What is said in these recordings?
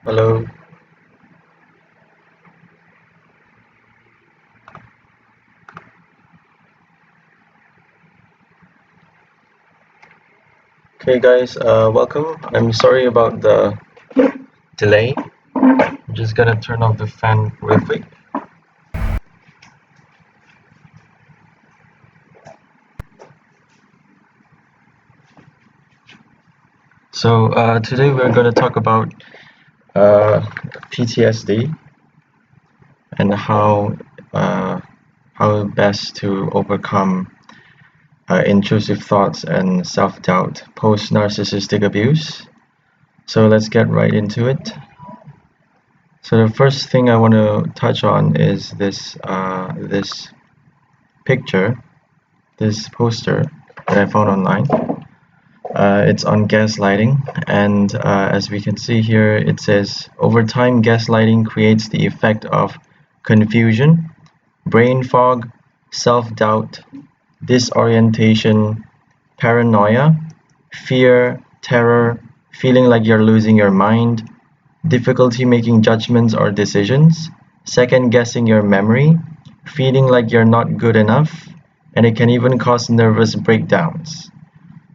Hello. Okay, guys, welcome. I'm sorry about the delay. I'm just gonna turn off the fan real quick. So, today we're gonna talk about uh, PTSD and uh, how best to overcome intrusive thoughts and self-doubt post-narcissistic abuse. So let's get right into it. So the first thing I want to touch on is this picture, this poster that I found online. It's on gaslighting, and as we can see here, it says over time, gaslighting creates the effect of confusion, brain fog, self doubt, disorientation, paranoia, fear, terror, feeling like you're losing your mind, difficulty making judgments or decisions, second guessing your memory, feeling like you're not good enough, and it can even cause nervous breakdowns.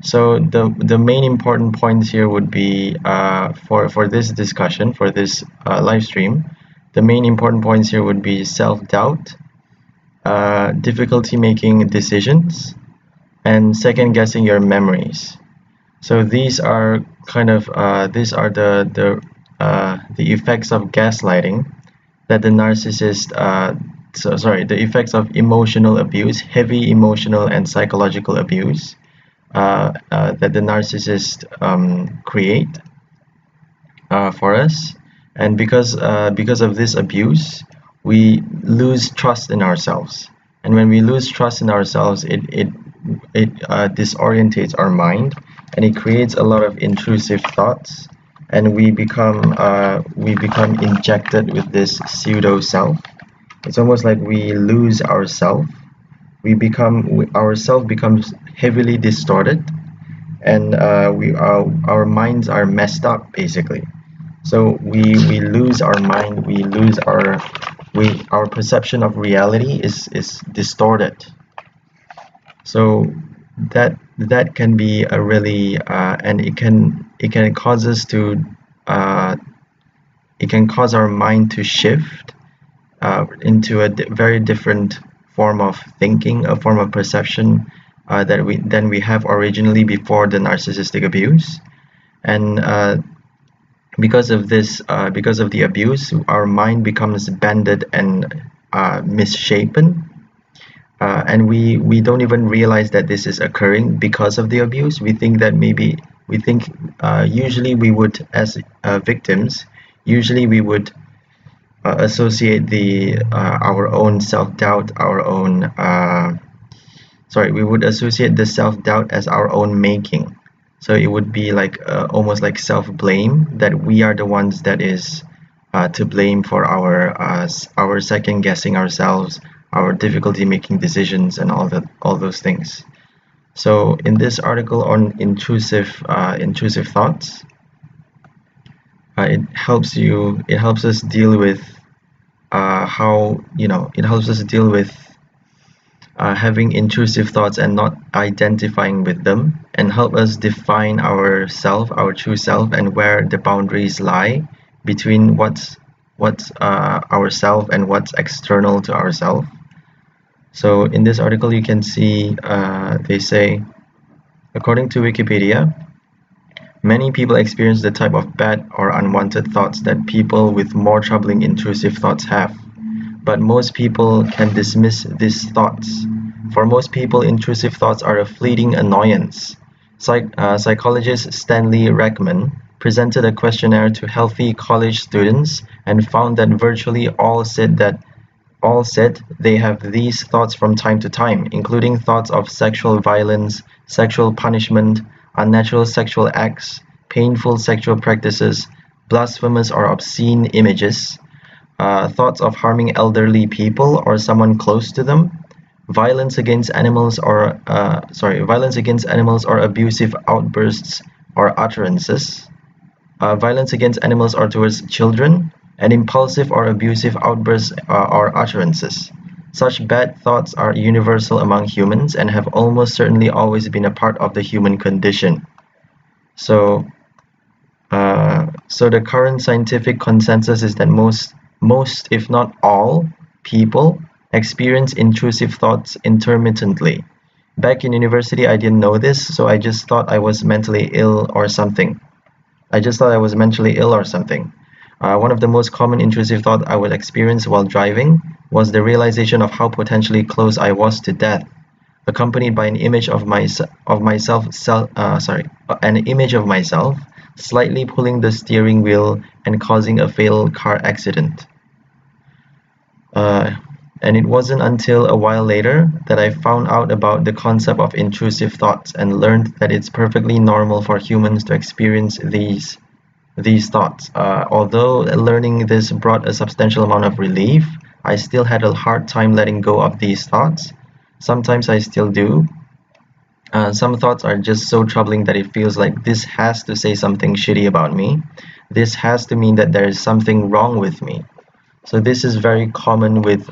So the main important points here would be for this discussion, for this live stream, the main important points here would be self-doubt, difficulty making decisions, and second guessing your memories. So these are the effects of gaslighting that the narcissist the effects of emotional abuse, heavy emotional and psychological abuse that the narcissist create for us, and because of this abuse, we lose trust in ourselves, and when we lose trust in ourselves, it disorientates our mind, and it creates a lot of intrusive thoughts, and we become injected with this pseudo self. It's almost like we lose ourself. Our self becomes heavily distorted, and our minds are messed up basically. So we lose our mind, our perception of reality is distorted. So that can be a really and it can cause us to uh, it can cause our mind to shift into a very different form of thinking, a form of perception than we have originally before the narcissistic abuse. And because of the abuse, our mind becomes bended and misshapen, and we don't even realize that this is occurring because of the abuse. We think usually we would, as victims, usually we would associate the our own self-doubt, we would associate the self-doubt as our own making. So it would be like almost like self-blame, that we are the ones that is to blame for our second guessing ourselves, our difficulty making decisions, and all those things. So in this article on intrusive thoughts, it helps us deal with how it helps us deal with having intrusive thoughts and not identifying with them, and help us define our true self, and where the boundaries lie between what's ourself and what's external to ourself. So in this article, you can see they say, according to Wikipedia, many people experience the type of bad or unwanted thoughts that people with more troubling intrusive thoughts have. But most people can dismiss these thoughts. For most people, intrusive thoughts are a fleeting annoyance. Psychologist Stanley Reckman presented a questionnaire to healthy college students and found that virtually all said they have these thoughts from time to time, including thoughts of sexual violence, sexual punishment, unnatural sexual acts, painful sexual practices, blasphemous or obscene images, thoughts of harming elderly people or someone close to them, violence against animals or abusive outbursts or utterances, violence against animals or towards children, and impulsive or abusive outbursts or utterances. Such bad thoughts are universal among humans and have almost certainly always been a part of the human condition. So, so the current scientific consensus is that most, if not all, people experience intrusive thoughts intermittently. Back in university, I didn't know this, so I just thought I was mentally ill or something. One of the most common intrusive thoughts I would experience while driving was the realization of how potentially close I was to death, accompanied by an image of myself slightly pulling the steering wheel and causing a fatal car accident. Uh, and it wasn't until a while later that I found out about the concept of intrusive thoughts and learned that it's perfectly normal for humans to experience these thoughts. Although learning this brought a substantial amount of relief, I still had a hard time letting go of these thoughts. Sometimes I still do. Some thoughts are just so troubling that it feels like this has to say something shitty about me. This has to mean that there is something wrong with me. So this is very common with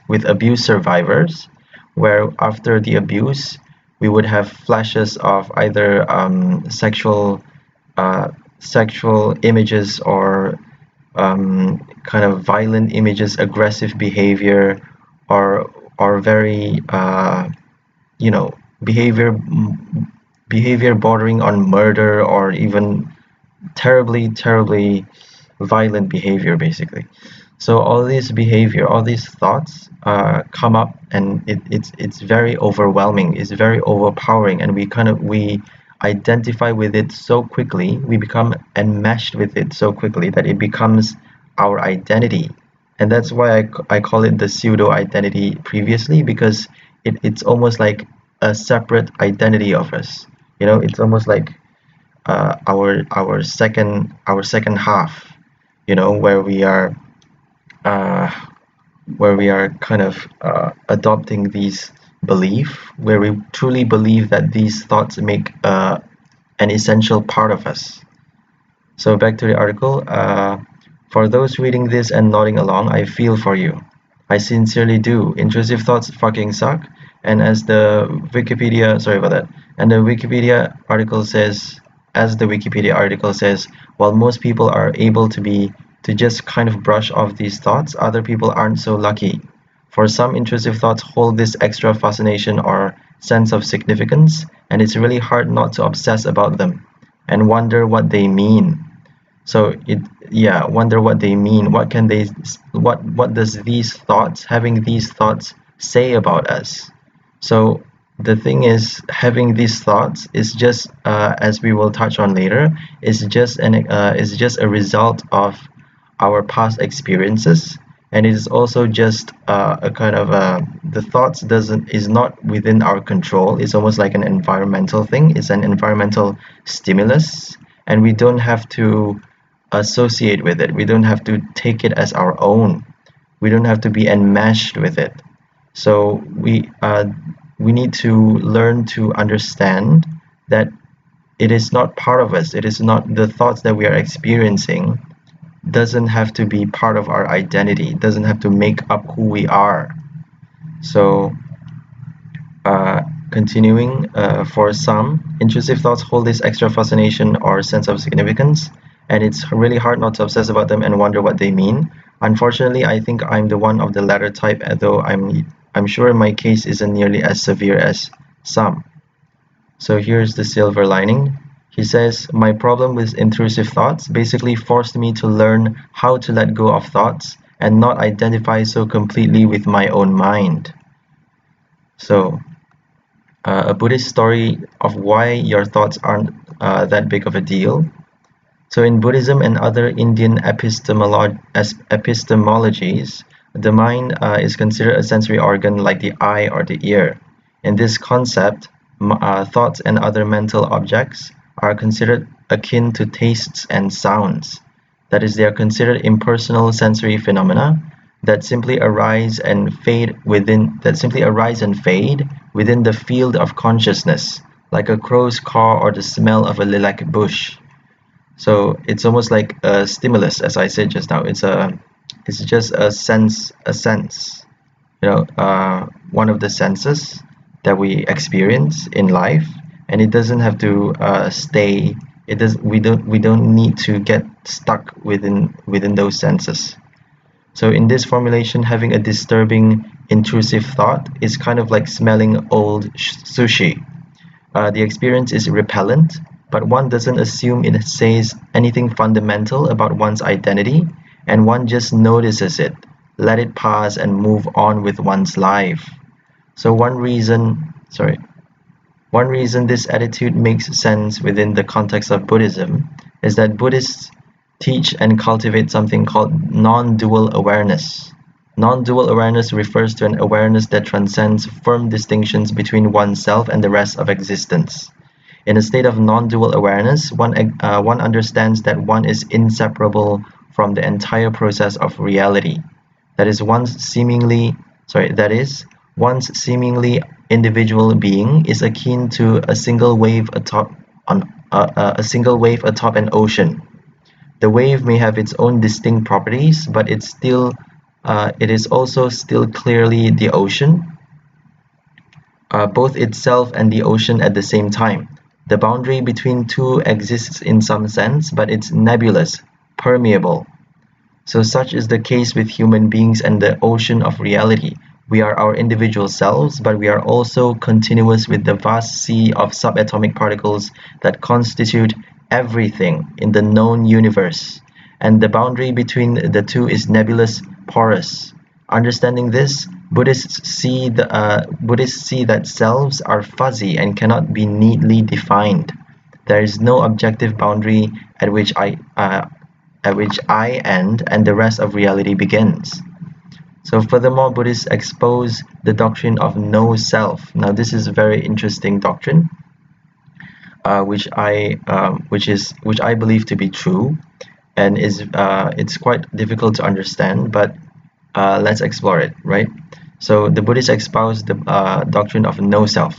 with abuse survivors, where after the abuse, we would have flashes of either uh, sexual images or kind of violent images, aggressive behavior, or very you know behavior bordering on murder or even terribly violent behavior, basically. So all these thoughts come up, and it's very overwhelming, it's very overpowering, and we identify with it so quickly, we become enmeshed with it so quickly that it becomes our identity. And that's why I call it the pseudo identity previously, because it's almost like a separate identity of us. It's almost like our second half, where uh, we are kind of adopting these belief, where we truly believe that these thoughts make an essential part of us. So back to the article. For those reading this and nodding along, I feel for you. I sincerely do. Intrusive thoughts fucking suck. And as the Wikipedia, sorry about that. And the Wikipedia article says, as the Wikipedia article says, while most people are able to just kind of brush off these thoughts, other people aren't so lucky. For some, intrusive thoughts hold this extra fascination or sense of significance, and it's really hard not to obsess about them and wonder what they mean. So wonder what they mean. What does having these thoughts say about us? So the thing is, having these thoughts is just, as we will touch on later, is just a result of our past experiences, and it is also just a kind of the thoughts doesn't is not within our control. It's almost like an environmental thing. It's an environmental stimulus, and we don't have to associate with it. We don't have to take it as our own. We don't have to be enmeshed with it. So we need to learn to understand that it is not part of us. It is not the thoughts that we are experiencing doesn't have to be part of our identity. It doesn't have to make up who we are. So continuing, for some, intrusive thoughts hold this extra fascination or sense of significance, and it's really hard not to obsess about them and wonder what they mean. Unfortunately, I think I'm the one of the latter type, though I'm sure my case isn't nearly as severe as some. So here's the silver lining. He says, my problem with intrusive thoughts basically forced me to learn how to let go of thoughts and not identify so completely with my own mind. So a Buddhist story of why your thoughts aren't that big of a deal. So in Buddhism and other Indian epistemologies, the mind is considered a sensory organ like the eye or the ear. In this concept, thoughts and other mental objects are considered akin to tastes and sounds. That is, they are considered impersonal sensory phenomena that simply arise and fade within the field of consciousness, like a crow's caw or the smell of a lilac bush. So it's almost like a stimulus, as I said just now. It's just a sense, one of the senses that we experience in life, and it doesn't have to stay. It does. We don't need to get stuck within those senses. So in this formulation, having a disturbing, intrusive thought is kind of like smelling old sushi. The experience is repellent, but one doesn't assume it says anything fundamental about one's identity, and one just notices it, let it pass, and move on with one's life. So one reason this attitude makes sense within the context of Buddhism is that Buddhists teach and cultivate something called non-dual awareness. Non-dual awareness refers to an awareness that transcends firm distinctions between oneself and the rest of existence. In a state of non-dual awareness, one understands that one is inseparable from the entire process of reality. That is, one's seemingly individual being is akin to a single wave atop an ocean. The wave may have its own distinct properties, but it is also still clearly the ocean, both itself and the ocean at the same time. The boundary between two exists in some sense, but it's nebulous, permeable. So such is the case with human beings and the ocean of reality. We are our individual selves, but we are also continuous with the vast sea of subatomic particles that constitute everything in the known universe. And the boundary between the two is nebulous, porous. Understanding this, Buddhists see that selves are fuzzy and cannot be neatly defined. There is no objective boundary at which I end and the rest of reality begins. So furthermore, Buddhists expose the doctrine of no self. Now this is a very interesting doctrine, which I believe to be true, and it's quite difficult to understand, but let's explore it, right? So the Buddhists espouse the doctrine of no self,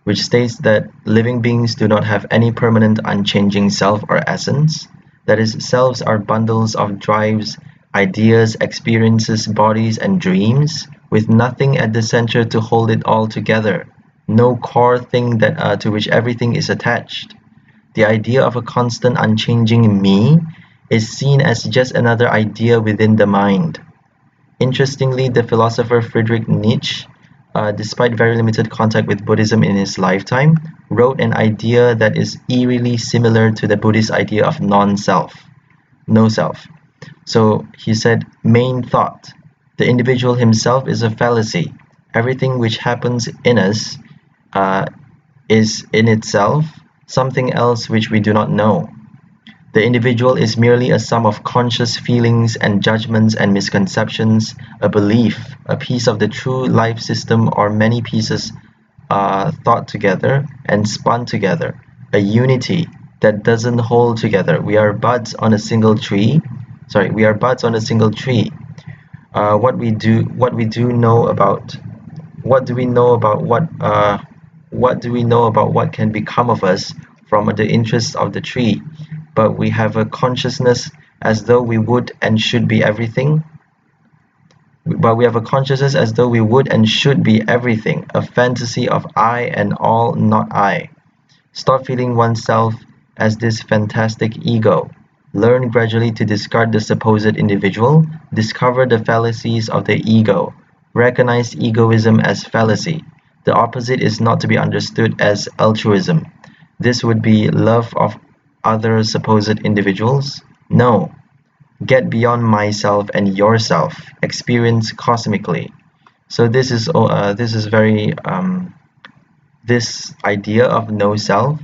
which states that living beings do not have any permanent unchanging self or essence. That is, selves are bundles of drives, ideas, experiences, bodies, and dreams, with nothing at the center to hold it all together, no core thing to which everything is attached. The idea of a constant, unchanging me is seen as just another idea within the mind. Interestingly, the philosopher Friedrich Nietzsche, despite very limited contact with Buddhism in his lifetime, wrote an idea that is eerily similar to the Buddhist idea of non-self, no self. So he said, main thought, the individual himself is a fallacy. Everything which happens in us is in itself something else which we do not know. The individual is merely a sum of conscious feelings and judgments and misconceptions, a belief, a piece of the true life system, or many pieces thought together and spun together, a unity that doesn't hold together. We are buds on a single tree. We are buds on a single tree. What we do know about, what do we know about what do we know about what can become of us from the interests of the tree? But we have a consciousness as though we would and should be everything. But we have a consciousness as though we would and should be everything, a fantasy of I and all not I. Stop feeling oneself as this fantastic ego. Learn gradually to discard the supposed individual, discover the fallacies of the ego, recognize egoism as fallacy. The opposite is not to be understood as altruism. This would be love of other supposed individuals. No. Get beyond myself and yourself. Experience cosmically. So this is very this idea of no self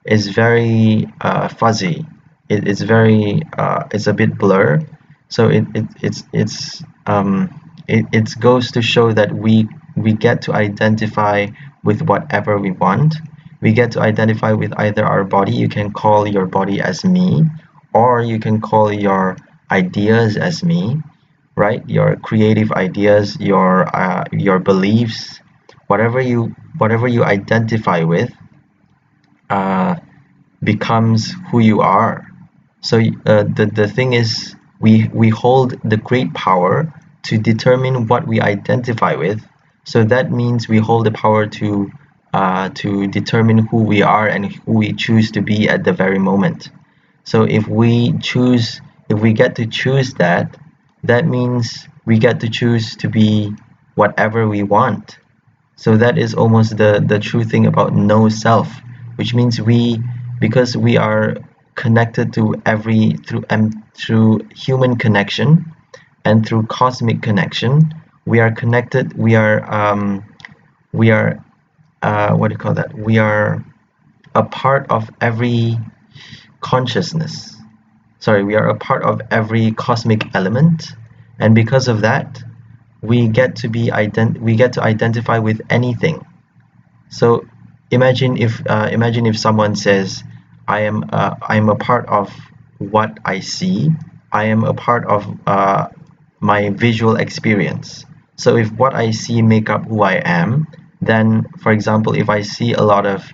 is very fuzzy. It's a bit blur. So it goes to show that we get to identify with whatever we want. We get to identify with either our body. You can call your body as me, or you can call your ideas as me, right? Your creative ideas, your beliefs, whatever you identify with, becomes who you are. So the thing is, we hold the great power to determine what we identify with. So that means we hold the power to determine who we are and who we choose to be at the very moment. So if we get to choose that, that means we get to choose to be whatever we want. So that is almost the true thing about no self, which means because we are connected to through human connection and through cosmic connection, we are connected. We are what do you call that? We are a part of every consciousness. Sorry, we are a part of every cosmic element, and because of that, we get to identify with anything. So imagine if someone says, I am a part of what I see. I am a part of my visual experience. So if what I see make up who I am, then for example, if I see a lot of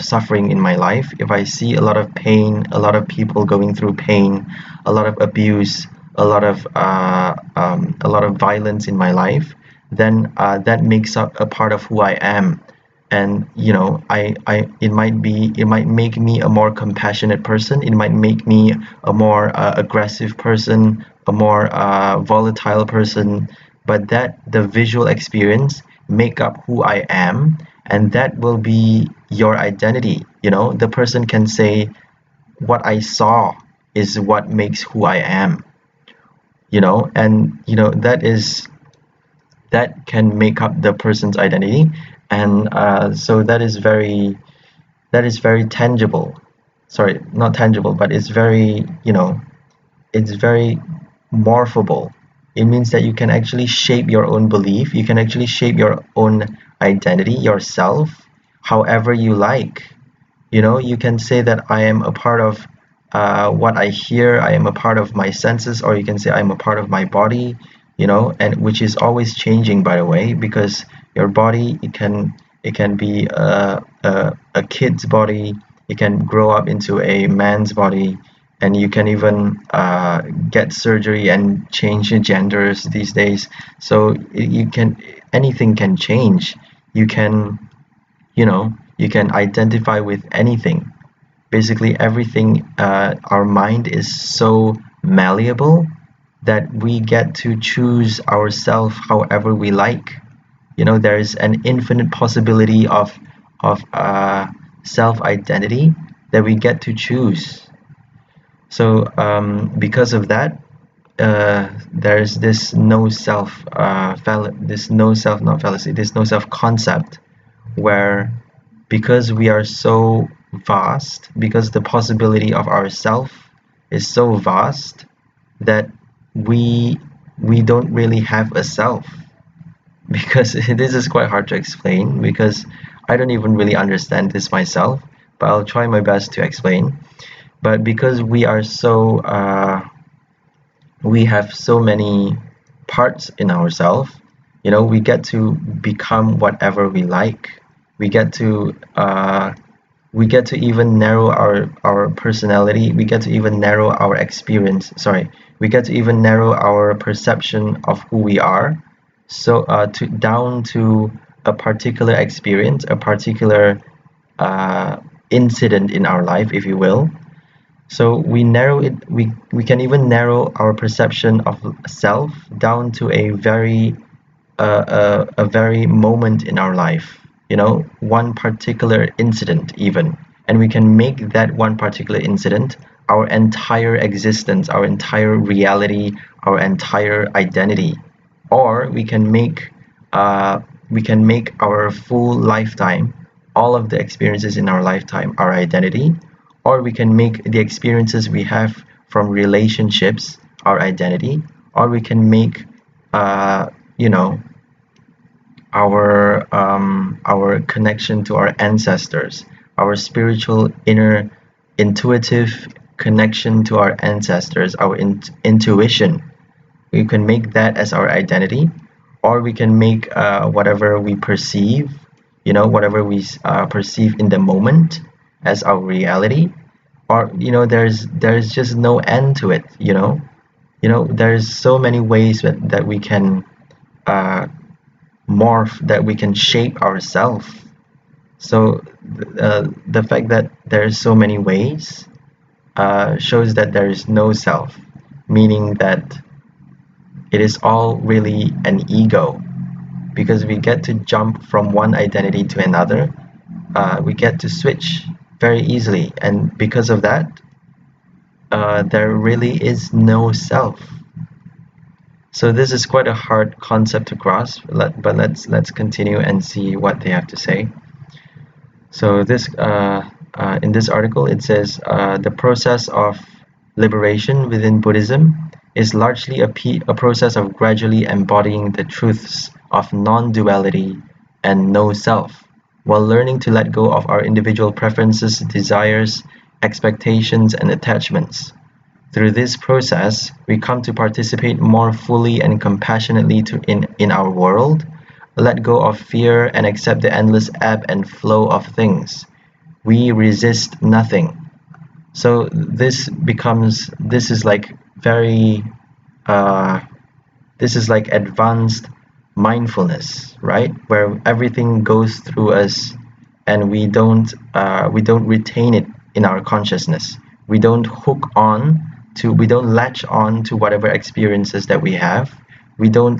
suffering in my life, if I see a lot of pain, a lot of people going through pain, a lot of abuse, a lot of violence in my life, then that makes up a part of who I am. And it might make me a more compassionate person. It might make me a more aggressive person, a more volatile person. But that the visual experience make up who I am, and that will be your identity. The person can say, what I saw is what makes who I am. And that can make up the person's identity. And so that is very tangible. Sorry, not tangible, but it's very, it's very morphable. It means that you can actually shape your own belief. You can actually shape your own identity, yourself, however you like. You can say that I am a part of what I hear. I am a part of my senses, or you can say I'm a part of my body. And which is always changing, by the way, because your body, it can be a kid's body. It can grow up into a man's body, and you can even get surgery and change your genders these days. So anything can change. You can you can identify with anything. Basically everything. Our mind is so malleable that we get to choose ourselves however we like. There is an infinite possibility of self identity that we get to choose. So because of that, there's this no self this no self, not fallacy, this no self concept, where because we are so vast, because the possibility of ourself is so vast, that we we don't really have a self. Because this is quite hard to explain, because I don't even really understand this myself, but I'll try my best to explain. But because we have so many parts in ourselves, we get to become whatever we like. We get to even narrow our personality. We get to even narrow our experience. Sorry, we get to even narrow our perception of who we are. So to down to a particular experience, a particular incident in our life, if you will. So we narrow it. We can even narrow our perception of self down to a very moment in our life. One particular incident even, and we can make that one particular incident our entire existence, our entire reality, our entire identity. Or we can make our full lifetime, all of the experiences in our lifetime, our identity. Or we can make the experiences we have from relationships our identity. Or we can make uh, you know our connection to our ancestors, our spiritual inner intuitive connection to our ancestors, our intuition. We can make that as our identity. Or we can make whatever we perceive, whatever we perceive in the moment as our reality. or there's just no end to it. There's so many ways that we can uh, morph, that we can shape ourselves. So the fact that there's so many ways shows that there is no self, meaning that it is all really an ego, because we get to jump from one identity to another. We get to switch very easily, and because of that, there really is no self. So this is quite a hard concept to grasp, but let's continue and see what they have to say. So in this article, it says the process of liberation within Buddhism is largely a process of gradually embodying the truths of non-duality and no self, while learning to let go of our individual preferences, desires, expectations, and attachments. Through this process, we come to participate more fully and compassionately in our world, let go of fear, and accept the endless ebb and flow of things. We resist nothing. So this is like very this is like advanced mindfulness, right? Where everything goes through us, and we don't retain it in our consciousness. We don't latch on to whatever experiences that we have. We don't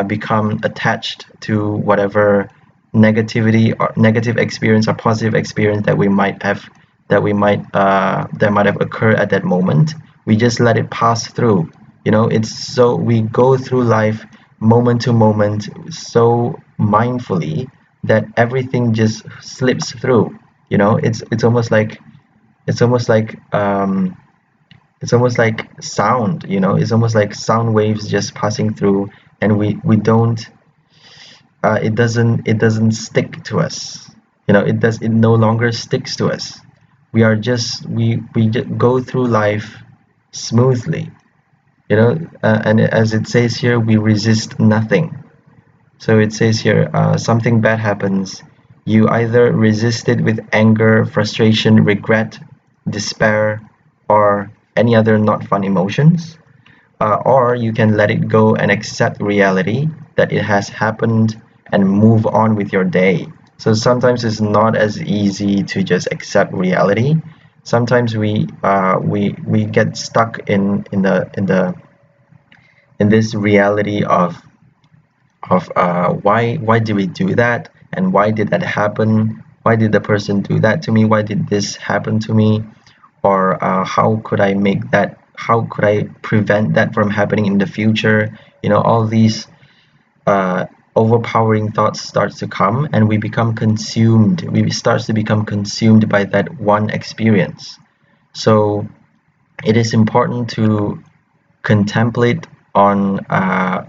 become attached to whatever negativity or negative experience or positive experience that might have occurred at that moment. We just let it pass through. It's so we go through life moment to moment so mindfully that everything just slips through. It's almost like it's almost like it's almost like sound. It's almost like sound waves just passing through, and we don't it doesn't stick to us. It no longer sticks to us. We just go through life smoothly. And as it says here, we resist nothing. So it says here, something bad happens, you either resist it with anger, frustration, regret, despair, or any other not fun emotions, or you can let it go and accept reality that it has happened and move on with your day. So sometimes it's not as easy to just accept reality. Sometimes we get stuck in this reality of why did we do that, and why did that happen? Why did the person do that to me? Why did this happen to me? Or how could I make that? How could I prevent that from happening in the future? All these overpowering thoughts starts to come, and we become consumed. We starts to become consumed by that one experience. So it is important to contemplate on a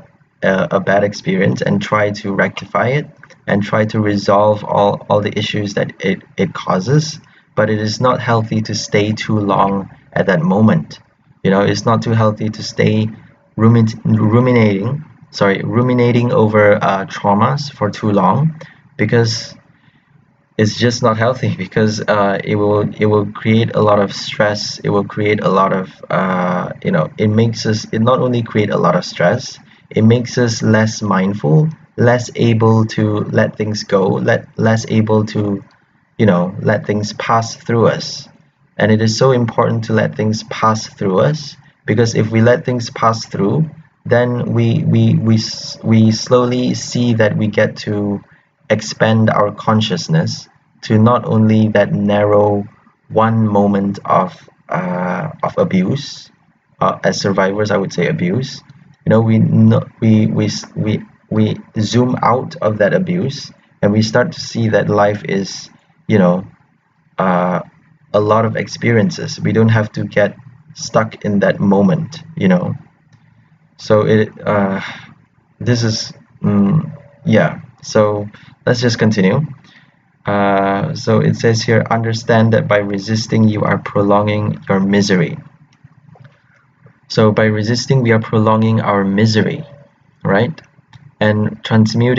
bad experience and try to rectify it, and try to resolve all the issues that it causes. But it is not healthy to stay too long at that moment. It's not too healthy to stay ruminating over traumas for too long, because it's just not healthy, because it will create a lot of stress. It will create a lot of it not only create a lot of stress, it makes us less mindful, less able to let things go, less able to let things pass through us. And it is so important to let things pass through us, because if we let things pass through, then we slowly see that we get to expand our consciousness to not only that narrow one moment of abuse. As survivors, I would say abuse. We no, we zoom out of that abuse, and we start to see that life is you know uh, a lot of experiences. We don't have to get stuck in that moment. So this is yeah. So let's just continue. So it says here, understand that by resisting, you are prolonging your misery. So by resisting, we are prolonging our misery, right? And transmute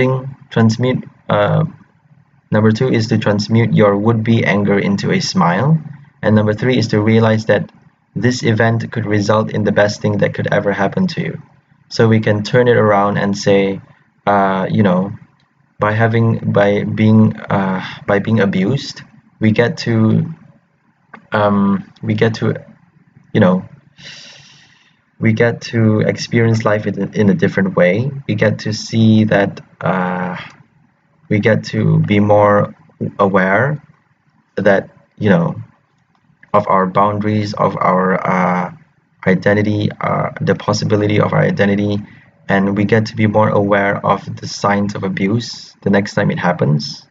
Number 2 is to transmute your would-be anger into a smile. And number 3 is to realize that this event could result in the best thing that could ever happen to you. So we can turn it around and say, by being abused, we get to you know we get to experience life in a different way. We get to see that we get to be more aware that of our boundaries, of our identity, the possibility of our identity, and we get to be more aware of the signs of abuse the next time it happens.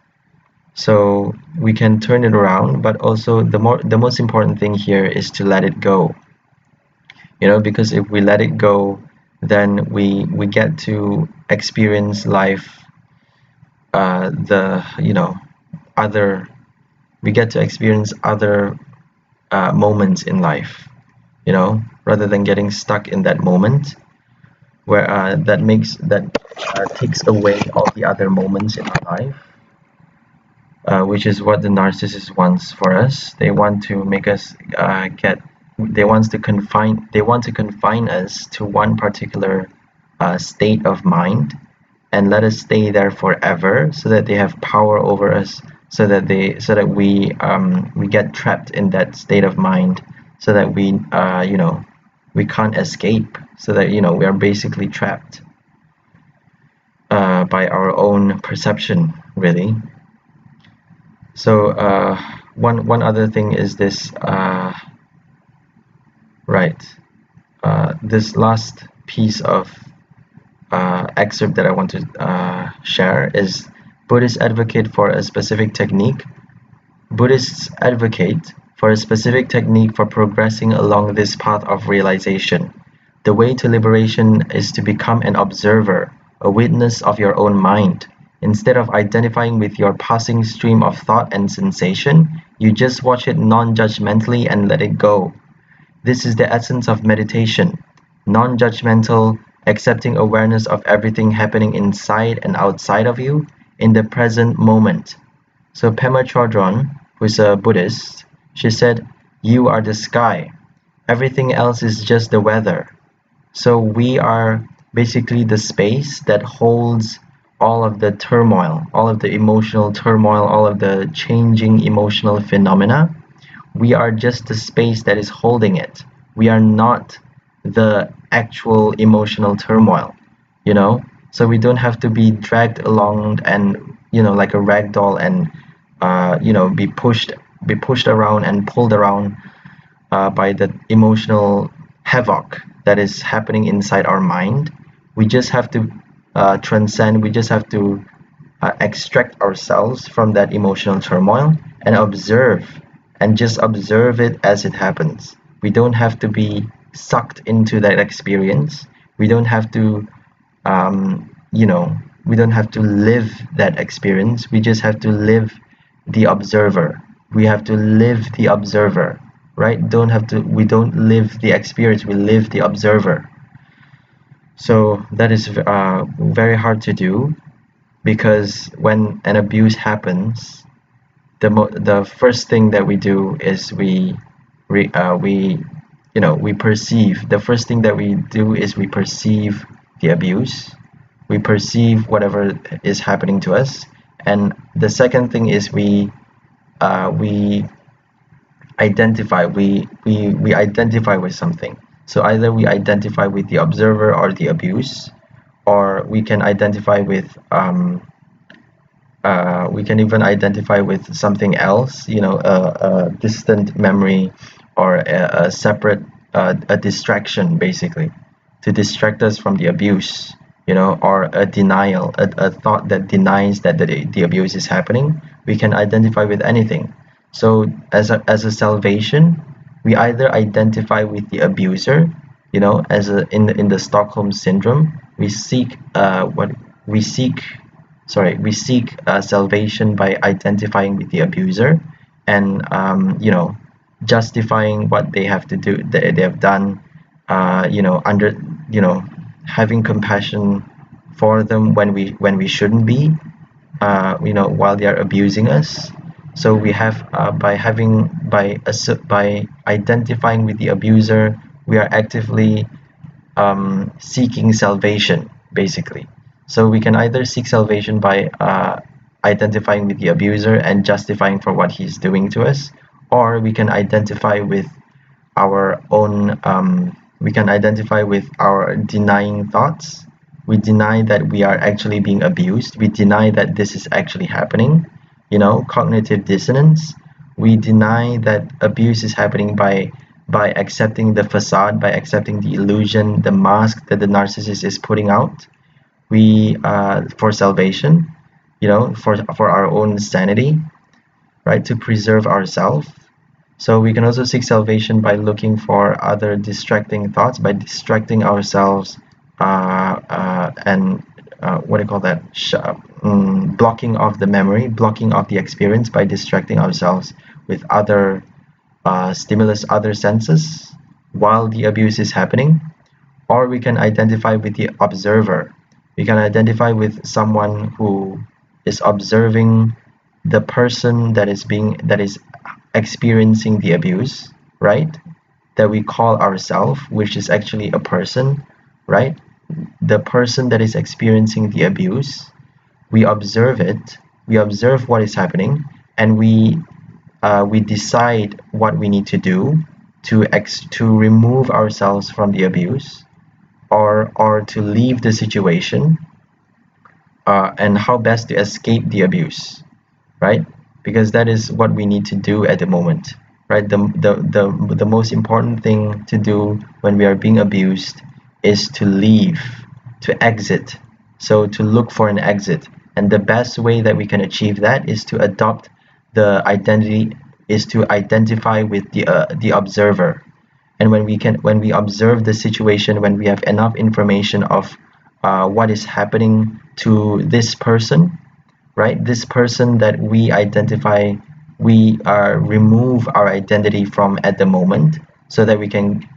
So we can turn it around, but also the most important thing here is to let it go. Because if we let it go, then we get to experience life we get to experience other moments in life, rather than getting stuck in that moment where that takes away all the other moments in our life, which is what the narcissist wants for us. They want to make us they want to confine us to one particular state of mind and let us stay there forever, so that they have power over us, so that we get trapped in that state of mind, so that we can't escape, so that we are basically trapped by our own perception, really. So one other thing is this, this last piece of excerpt that I want to share is Buddhists advocate for a specific technique. Buddhists advocate for a specific technique for progressing along this path of realization. The way to liberation is to become an observer, a witness of your own mind. Instead of identifying with your passing stream of thought and sensation, you just watch it non-judgmentally and let it go. This is the essence of meditation. Non-judgmental, accepting awareness of everything happening inside and outside of you in the present moment. So Pema Chodron, who's a Buddhist, she said, "You are the sky. Everything else is just the weather." So we are basically the space that holds all of the turmoil, all of the emotional turmoil, all of the changing emotional phenomena. We are just the space that is holding it. We are not the actual emotional turmoil, so we don't have to be dragged along and like a rag doll and be pushed around and pulled around by the emotional havoc that is happening inside our mind. We just have to transcend. We just have to extract ourselves from that emotional turmoil and just observe it as it happens. We don't have to be sucked into that experience. We don't have to we don't have to live that experience. We just have to live the observer. We have to live the observer, right? We don't live the experience, we live the observer. So that is very hard to do, because when an abuse happens, the first thing that we do is we perceive. The first thing that we do is we perceive the abuse. We perceive whatever is happening to us, and the second thing is we identify. We identify with something. So either we identify with the observer or the abuse, or we can identify with we can even identify with something else, a distant memory, or a separate a distraction, basically, to distract us from the abuse, or a denial, a thought that denies that the abuse is happening. We can identify with anything. So as a salvation, we either identify with the abuser, in the Stockholm syndrome, we seek salvation by identifying with the abuser and justifying what they have to do, they have done, having compassion for them when we shouldn't be, while they are abusing us. So we have by identifying with the abuser, we are actively seeking salvation, basically. So we can either seek salvation by identifying with the abuser and justifying for what he's doing to us, or we can identify with our own we can identify with our denying thoughts. We deny that we are actually being abused. We deny that this is actually happening. Cognitive dissonance. We deny that abuse is happening by accepting the facade, by accepting the illusion, the mask that the narcissist is putting out. We for salvation, for our own sanity, right, to preserve ourselves. So we can also seek salvation by looking for other distracting thoughts, by distracting ourselves, and what do you call that? Blocking off the memory, blocking off the experience by distracting ourselves with other stimulus, other senses while the abuse is happening. Or we can identify with the observer. We can identify with someone who is observing the person that is experiencing the abuse, right? That we call ourselves, which is actually a person, right? The person that is experiencing the abuse, we observe it, we observe what is happening, and we decide what we need to do to remove ourselves from the abuse, or to leave the situation, and how best to escape the abuse, right? Because that is what we need to do at the moment, right? The most important thing to do when we are being abused is to leave, to exit. So to look for an exit. And the best way that we can achieve that is to adopt the identity, is to identify with the observer. And when we observe the situation, when we have enough information of what is happening to this person, right? This person that we identify, we remove our identity from at the moment, so that we can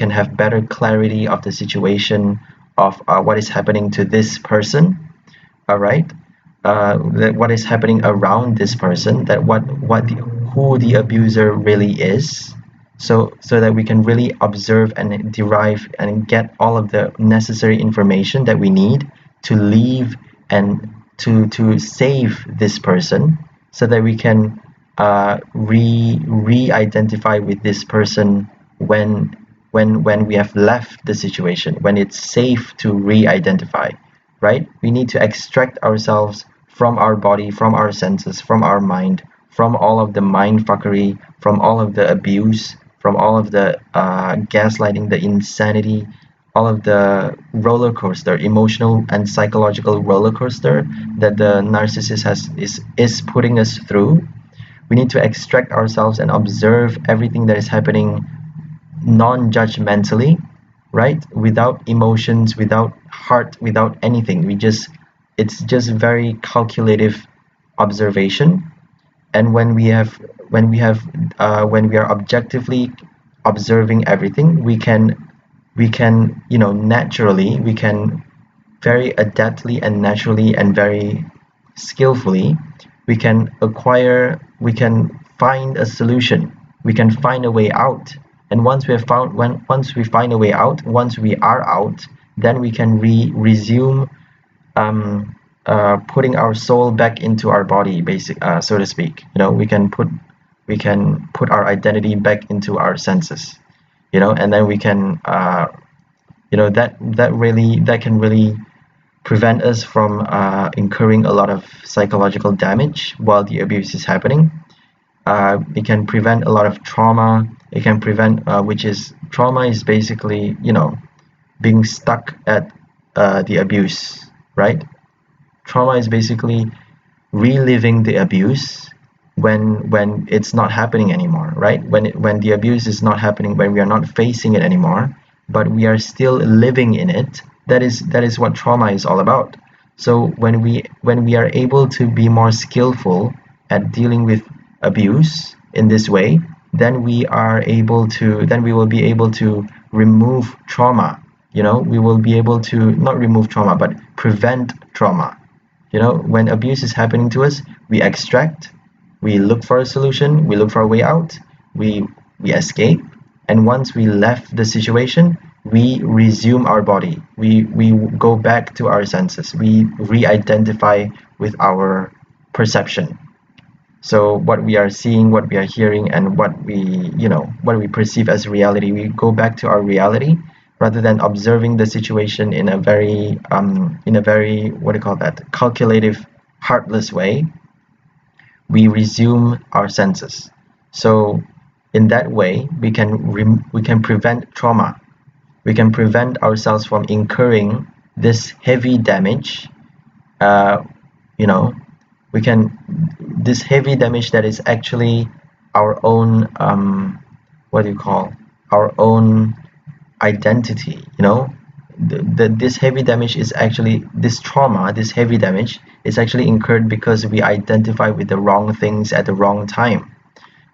have better clarity of the situation of what is happening to this person. All right, that what is happening around this person, that who the abuser really is, so that we can really observe and derive and get all of the necessary information that we need to leave and to save this person, so that we can re-identify with this person when we have left the situation, when it's safe to re-identify, right? We need to extract ourselves from our body, from our senses, from our mind, from all of the mind fuckery, from all of the abuse, from all of the gaslighting, the insanity, all of the roller coaster, emotional and psychological roller coaster that the narcissist is putting us through. We need to extract ourselves and observe everything that is happening non-judgmentally, right? Without emotions, without heart, without anything. It's just very calculative observation. And when we are objectively observing everything, we can naturally, we can very adeptly and naturally and very skillfully, we can find a solution, we can find a way out. And once we find a way out, once we are out, then we can resume putting our soul back into our body, so to speak. We can put our identity back into our senses, and then we can that can really prevent us from incurring a lot of psychological damage while the abuse is happening. It can prevent a lot of trauma. It can prevent, trauma is basically, being stuck at the abuse, right? Trauma is basically reliving the abuse when it's not happening anymore, right? When the abuse is not happening, when we are not facing it anymore, but we are still living in it. That is what trauma is all about. So when we are able to be more skillful at dealing with abuse in this way, then we will be able to remove trauma. We will be able to not remove trauma, but prevent trauma, You know, when abuse is happening to us, we extract, we look for a solution, we look for a way out, we escape, and once we left the situation, we resume our body. We go back to our senses. We re-identify with our perception. So what we are seeing, what we are hearing, and what we perceive as reality, we go back to our reality rather than observing the situation in a very what do you call that, calculative, heartless way. We resume our senses. So in that way, we can prevent trauma. We can prevent ourselves from incurring this heavy damage. Uh, you know, we can this heavy damage that is actually our own what do you call our own identity. This heavy damage is actually this trauma. This heavy damage is actually incurred because we identify with the wrong things at the wrong time,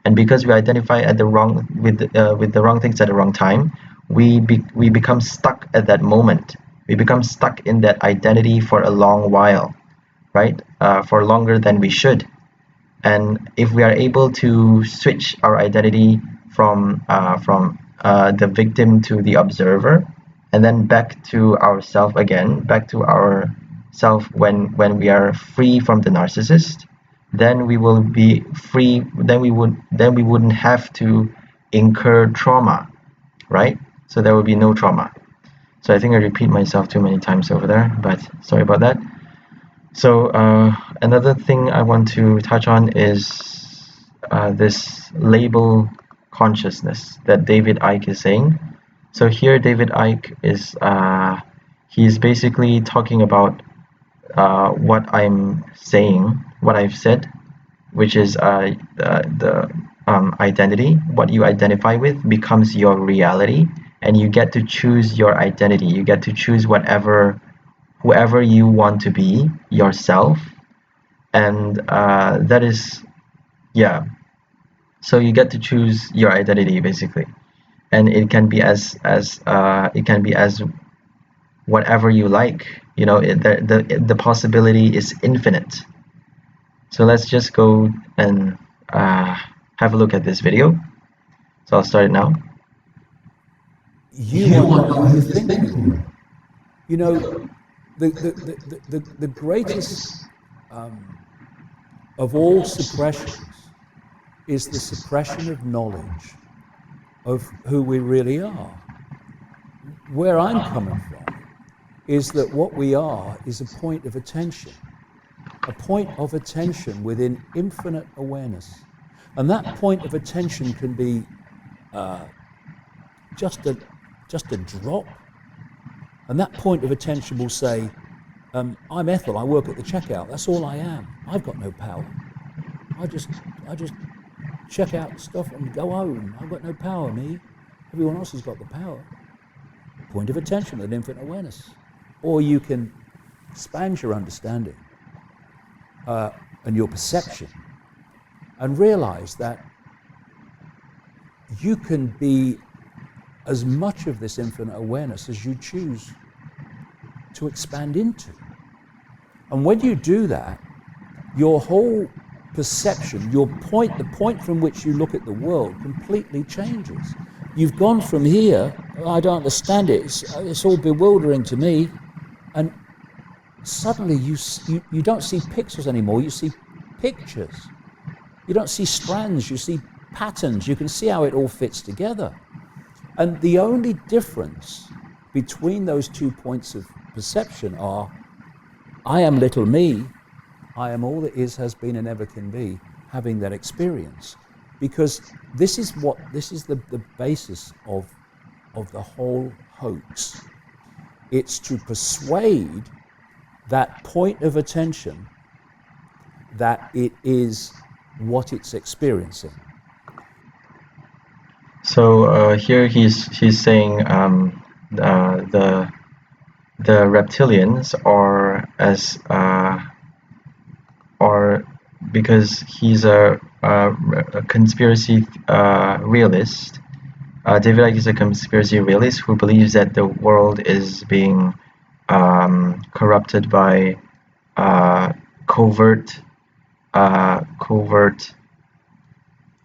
and because we identify at the wrong with the wrong things at the wrong time, we become stuck at that moment. We become stuck in that identity for a long while, right? For longer than we should. And if we are able to switch our identity from the victim to the observer, and then back to ourself again, back to our self when we are free from the narcissist, then we will be free. Then we wouldn't have to incur trauma, right? So there will be no trauma. So I think I repeat myself too many times over there, but sorry about that. So another thing I want to touch on is this label consciousness that David Icke is saying. So here David Icke is he's basically talking about what I'm saying, what I've said, which is the identity. What you identify with becomes your reality, and you get to choose your identity. You get to choose whoever you want to be, yourself. And that is, yeah, so you get to choose your identity basically, and it can be as whatever you like. The possibility is infinite. So let's just go and have a look at this video. So I'll start it now. You are not who you think you are. You know, the greatest of all suppressions is the suppression of knowledge of who we really are. Where I'm coming from is that what we are is a point of attention within infinite awareness. And that point of attention can be just a drop. And that point of attention will say, I'm Ethel, I work at the checkout. That's all I am. I've got no power. I just check out stuff and go home. I've got no power, me. Everyone else has got the power. Point of attention and infinite awareness. Or you can expand your understanding and your perception and realize that you can be as much of this infinite awareness as you choose to expand into. And when you do that, your whole perception, the point from which you look at the world completely changes. You've gone from here, I don't understand it, it's all bewildering to me, and suddenly you don't see pixels anymore, you see pictures. You don't see strands, you see patterns, you can see how it all fits together. And the only difference between those 2 points of perception are, I am little me, I am all that is, has been, and ever can be, having that experience. Because this is the basis of the whole hoax. It's to persuade that point of attention that it is what it's experiencing. So here he's saying the reptilians or because he's a conspiracy realist. David Icke is a conspiracy realist who believes that the world is being corrupted by uh, covert covert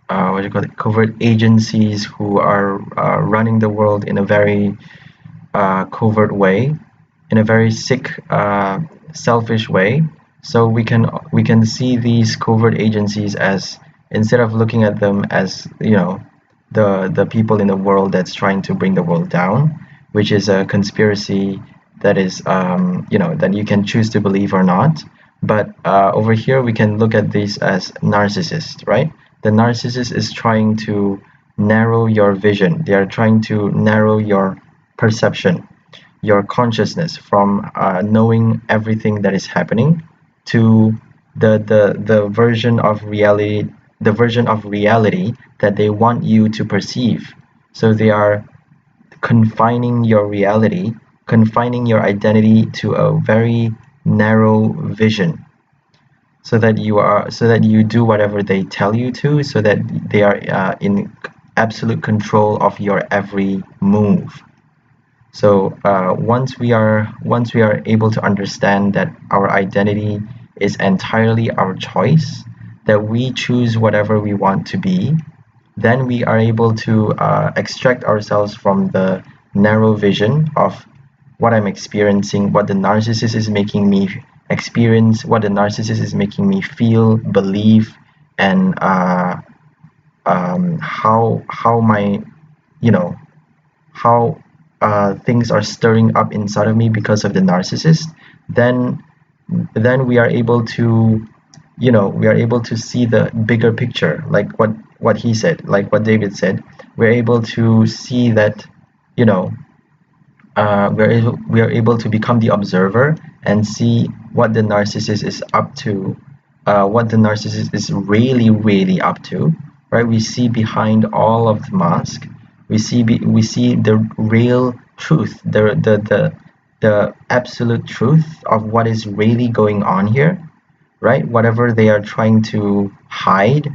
what do you call it, covert agencies who are running the world in a very covert way, in a very sick, selfish way. So we can see these covert agencies as, instead of looking at them as, the people in the world that's trying to bring the world down, which is a conspiracy that is, that you can choose to believe or not. But over here we can look at this as narcissist, right? The narcissist is trying to narrow your vision. They are trying to narrow your perception, your consciousness, from knowing everything that is happening to the version of reality, that they want you to perceive. So they are confining your reality, confining your identity to a very narrow vision, so that you do whatever they tell you to, so that they are in absolute control of your every move. So once we are able to understand that our identity is entirely our choice, that we choose whatever we want to be, then we are able to extract ourselves from the narrow vision of what I'm experiencing, what the narcissist is making me experience, what the narcissist is making me feel, believe, and how my, you know how things are stirring up inside of me because of the narcissist. Then then we are able to, see the bigger picture, like what he said, like what David said. We're able to see that, you know we are able to become the observer and see what the narcissist is up to, what the narcissist is really really up to, right? We see behind all of the mask. We see the real truth, the absolute truth of what is really going on here, right? Whatever they are trying to hide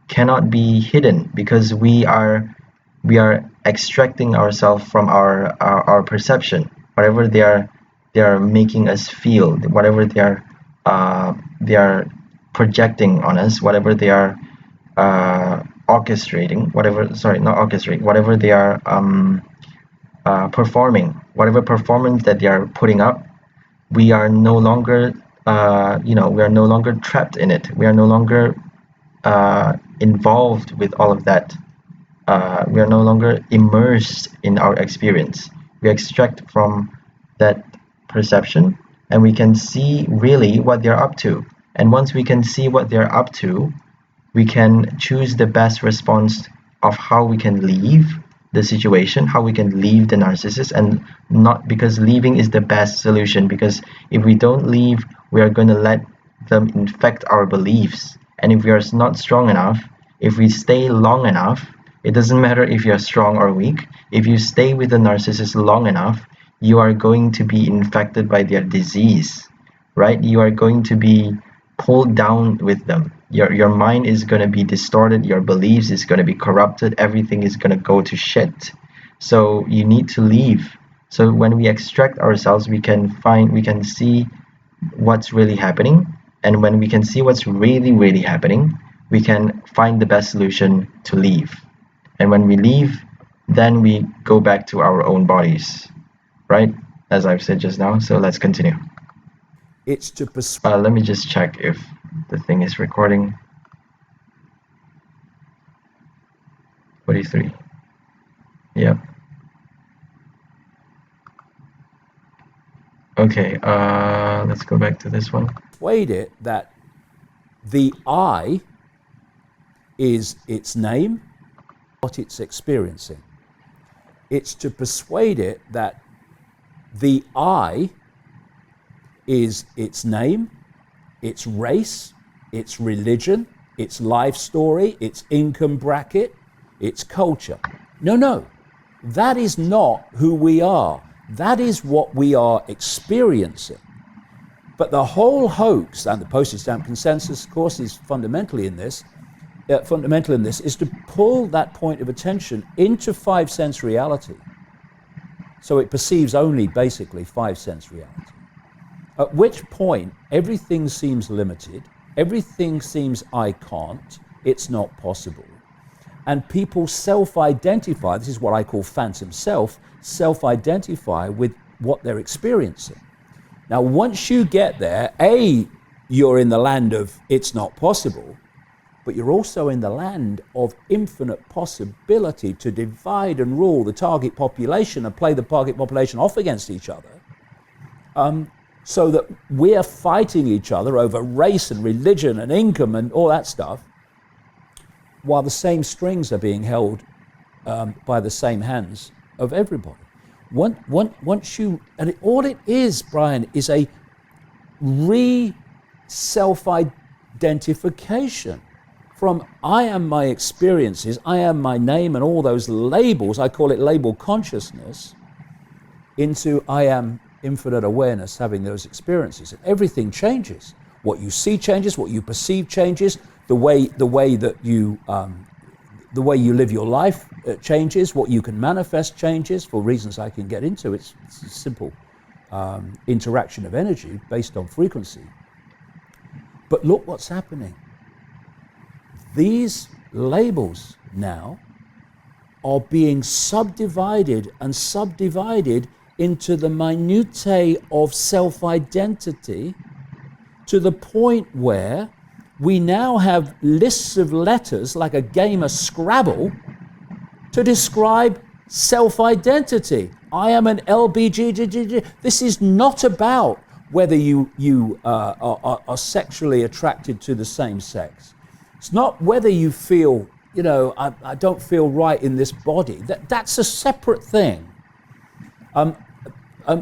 cannot be hidden, because we are extracting ourselves from our perception. Whatever they are making us feel, whatever they are projecting on us, whatever they are orchestrating, whatever, sorry, not orchestrate, whatever they are performing, whatever performance that they are putting up, we are no longer we are no longer trapped in it. We are no longer involved with all of that. We are no longer immersed in our experience. We extract from that perception, and we can see really what they're up to. And once we can see what they're up to, we can choose the best response of how we can leave the situation, how we can leave the narcissist. And not because leaving is the best solution, because if we don't leave, we are going to let them infect our beliefs. And if we are not strong enough, if we stay long enough, it doesn't matter if you're strong or weak, if you stay with the narcissist long enough, you are going to be infected by their disease, right? You are going to be pulled down with them. Your mind is going to be distorted, your beliefs is going to be corrupted, everything is going to go to shit. So you need to leave. So when we extract ourselves, we can see what's really happening. And when we can see what's really really happening, we can find the best solution to leave. And when we leave, then we go back to our own bodies, right? As I've said just now. So let's continue. It's to persuade. Let me just check if the thing is recording. 43. Yep. Okay, let's go back to this one. Persuade it that the I is its name, what it's experiencing. It's to persuade it that the I is its name, its race, its religion, its life story, its income bracket, its culture. No, that is not who we are. That is what we are experiencing. But the whole hoax, and the postage stamp consensus, of course, is fundamental in this, is to pull that point of attention into 5 sense reality. So it perceives only basically 5 sense reality. At which point, everything seems limited, everything seems I can't, it's not possible. And people self-identify, this is what I call phantom self-identify with what they're experiencing. Now, once you get there, you're in the land of it's not possible, but you're also in the land of infinite possibility to divide and rule the target population and play the target population off against each other. So that we're fighting each other over race and religion and income and all that stuff, while the same strings are being held by the same hands of everybody. Once you, and all it is, Brian, is a self-identification from I am my experiences, I am my name and all those labels, I call it label consciousness, into I am infinite awareness having those experiences. And everything changes. What you see changes, what you perceive changes, the way that you live your life changes, what you can manifest changes for reasons I can get into. It's a simple interaction of energy based on frequency. But look what's happening. These labels now are being subdivided into the minutiae of self-identity, to the point where we now have lists of letters like a game of Scrabble to describe self-identity. I am an LBGGG. This is not about whether you are sexually attracted to the same sex. It's not whether you feel, I don't feel right in this body. That's a separate thing. And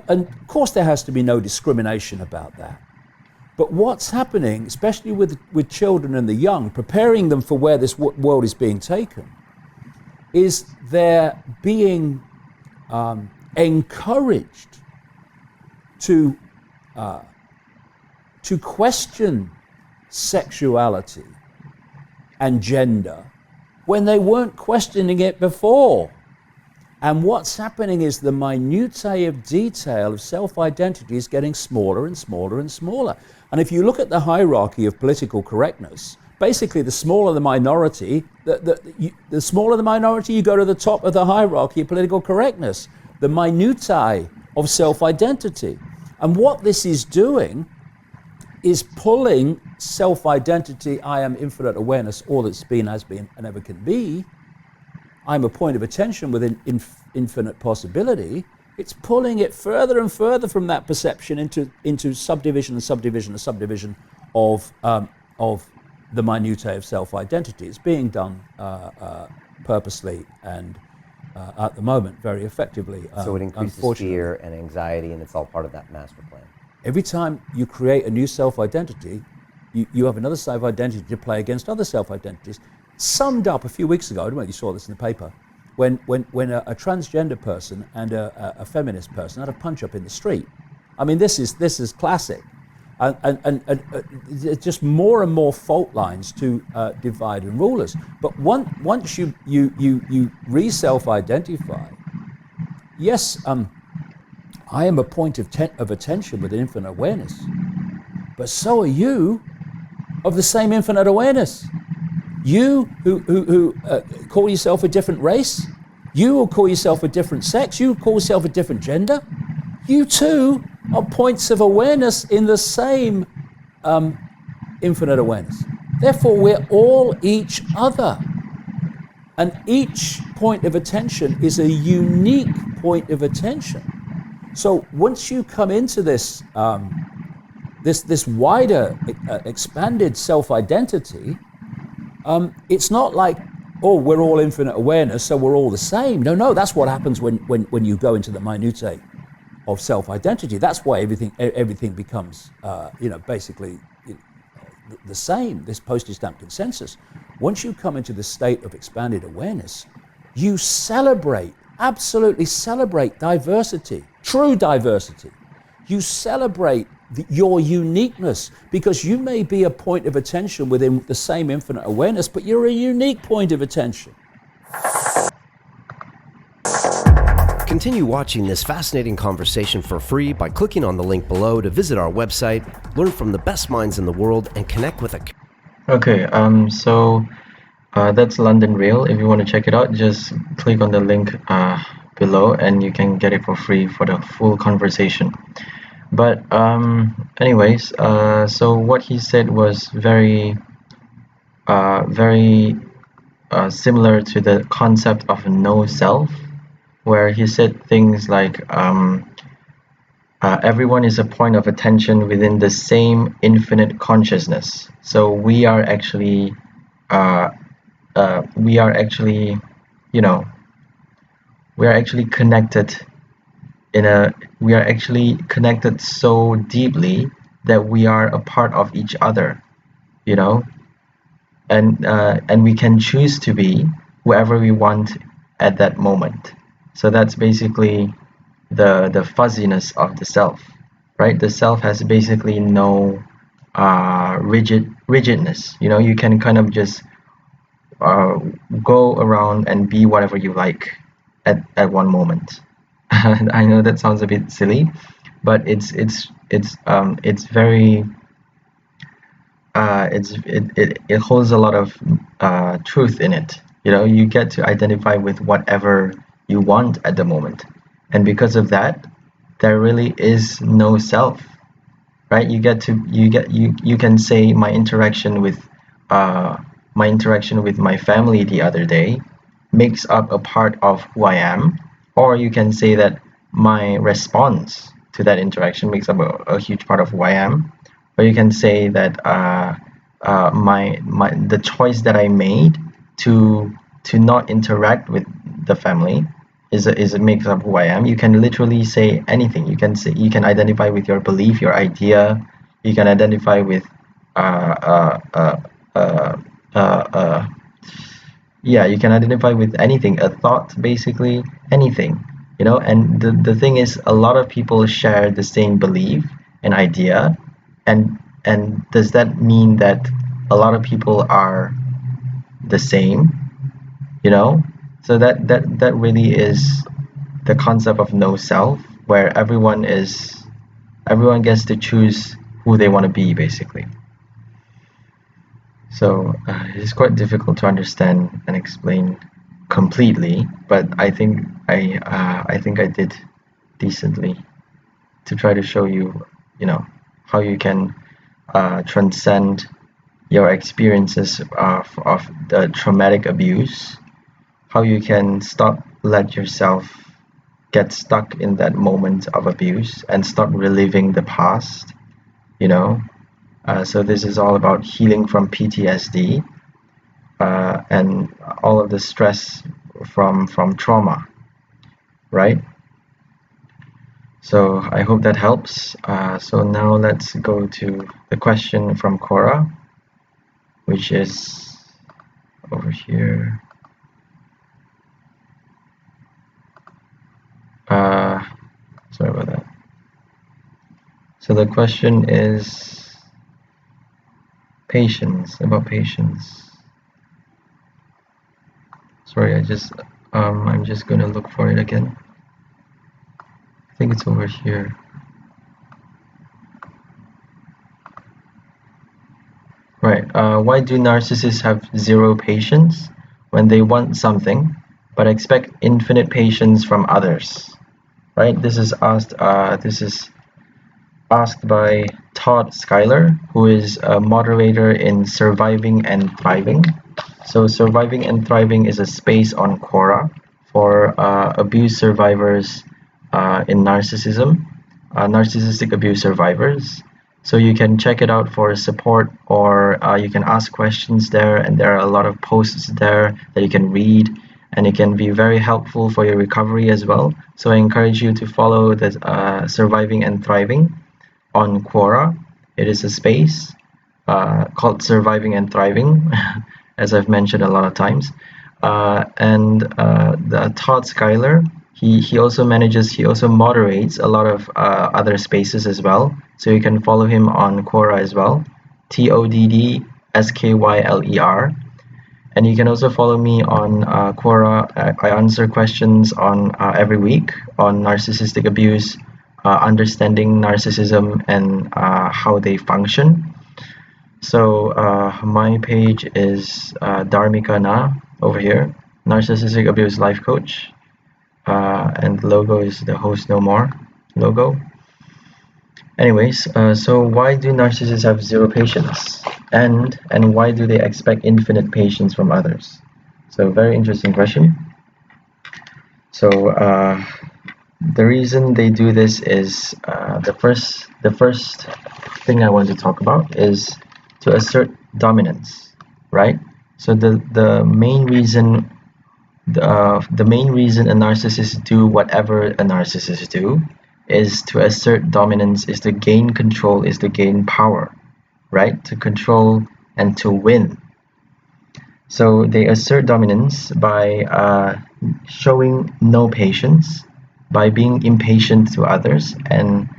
of course there has to be no discrimination about that. But what's happening, especially with children and the young, preparing them for where this world is being taken, is they're being encouraged to question sexuality and gender when they weren't questioning it before. And what's happening is the minutiae of detail of self-identity is getting smaller and smaller and smaller. And if you look at the hierarchy of political correctness, basically the smaller the minority, the smaller the minority, you go to the top of the hierarchy of political correctness, the minutiae of self-identity. And what this is doing is pulling self-identity, I am infinite awareness, all that's been, has been, and ever can be, I'm a point of attention within infinite possibility. It's pulling it further and further from that perception into subdivision and subdivision and subdivision of the minutiae of self-identity. It's being done purposely and at the moment very effectively. So it increases fear and anxiety, and it's all part of that master plan. Every time you create a new self-identity, you have another self-identity to play against other self-identities. Summed up a few weeks ago, I don't know if you saw this in the paper, when a transgender person and a feminist person had a punch-up in the street. I mean, this is classic. And just more and more fault lines to divide and rule us. But once you re-self-identify, yes, I am a point of attention with infinite awareness, but so are you of the same infinite awareness. You who call yourself a different race, you who call yourself a different sex, you who call yourself a different gender, you too are points of awareness in the same infinite awareness. Therefore, we're all each other. And each point of attention is a unique point of attention. So once you come into this this wider, expanded self-identity, it's not like, oh, we're all infinite awareness, so we're all the same. No, that's what happens when you go into the minutiae of self-identity. That's why everything becomes, basically the same, this postage stamp consensus. Once you come into the state of expanded awareness, you celebrate, absolutely celebrate diversity, true diversity. You celebrate your uniqueness, because you may be a point of attention within the same infinite awareness, but you're a unique point of attention. Continue watching this fascinating conversation for free by clicking on the link below to visit our website, learn from the best minds in the world, and connect with a... Okay, that's London Real. If you want to check it out, just click on the link below and you can get it for free for the full conversation. But anyways, so what he said was very similar to the concept of no self, where he said things like everyone is a point of attention within the same infinite consciousness. So we are actually you know, we are actually connected we are actually connected so deeply that we are a part of each other, you know, and we can choose to be whoever we want at that moment. So that's basically the fuzziness of the self, right? The self has basically no rigidness. You know, you can kind of just go around and be whatever you like at one moment. I know that sounds a bit silly, but it's very it holds a lot of truth in it. You know, you get to identify with whatever you want at the moment, and because of that, there really is no self, right? You can say my interaction with my family the other day makes up a part of who I am, or you can say that my response to that interaction makes up a huge part of who I am, or you can say that the choice that I made to not interact with the family is it makes up who I am. You can literally say anything. You can identify with your belief, your idea. You can identify with yeah, you can identify with anything, a thought, basically anything, you know. And the thing is, a lot of people share the same belief and idea, and does that mean that a lot of people are the same, you know? So that really is the concept of no self, where everyone gets to choose who they want to be, basically. So it's quite difficult to understand and explain completely, but I think I did decently to try to show you, you know, how you can transcend your experiences of the traumatic abuse, how you can let yourself get stuck in that moment of abuse and stop reliving the past, you know. So this is all about healing from PTSD and all of the stress from trauma, right? So I hope that helps. So now let's go to the question from Cora, which is over here. Sorry about that. So the question is about patience. Sorry, I'm just gonna look for it again. I think it's over here. Right. Why do narcissists have zero patience when they want something, but expect infinite patience from others? Right. This is asked. By Todd Schuyler, who is a moderator in Surviving and Thriving. So Surviving and Thriving is a space on Quora for abuse survivors in narcissism, narcissistic abuse survivors. So you can check it out for support, or you can ask questions there, and there are a lot of posts there that you can read, and it can be very helpful for your recovery as well. So I encourage you to follow the Surviving and Thriving on Quora. It is a space called Surviving and Thriving, as I've mentioned a lot of times. And the Todd Schuyler, he also moderates a lot of other spaces as well. So you can follow him on Quora as well, TODD SKYLER. And you can also follow me on Quora. I answer questions on every week on narcissistic abuse, understanding narcissism, and how they function. So my page is Dharmika Na over here, Narcissistic Abuse Life Coach, and the logo is the Host No More logo. Anyways, so why do narcissists have zero patience, and why do they expect infinite patience from others? So very interesting question. So the reason they do this is the first thing I want to talk about is to assert dominance, right? So the main reason the main reason a narcissist do whatever a narcissist do is to assert dominance, is to gain control, is to gain power, right? To control and to win. So they assert dominance by showing no patience, by being impatient to others and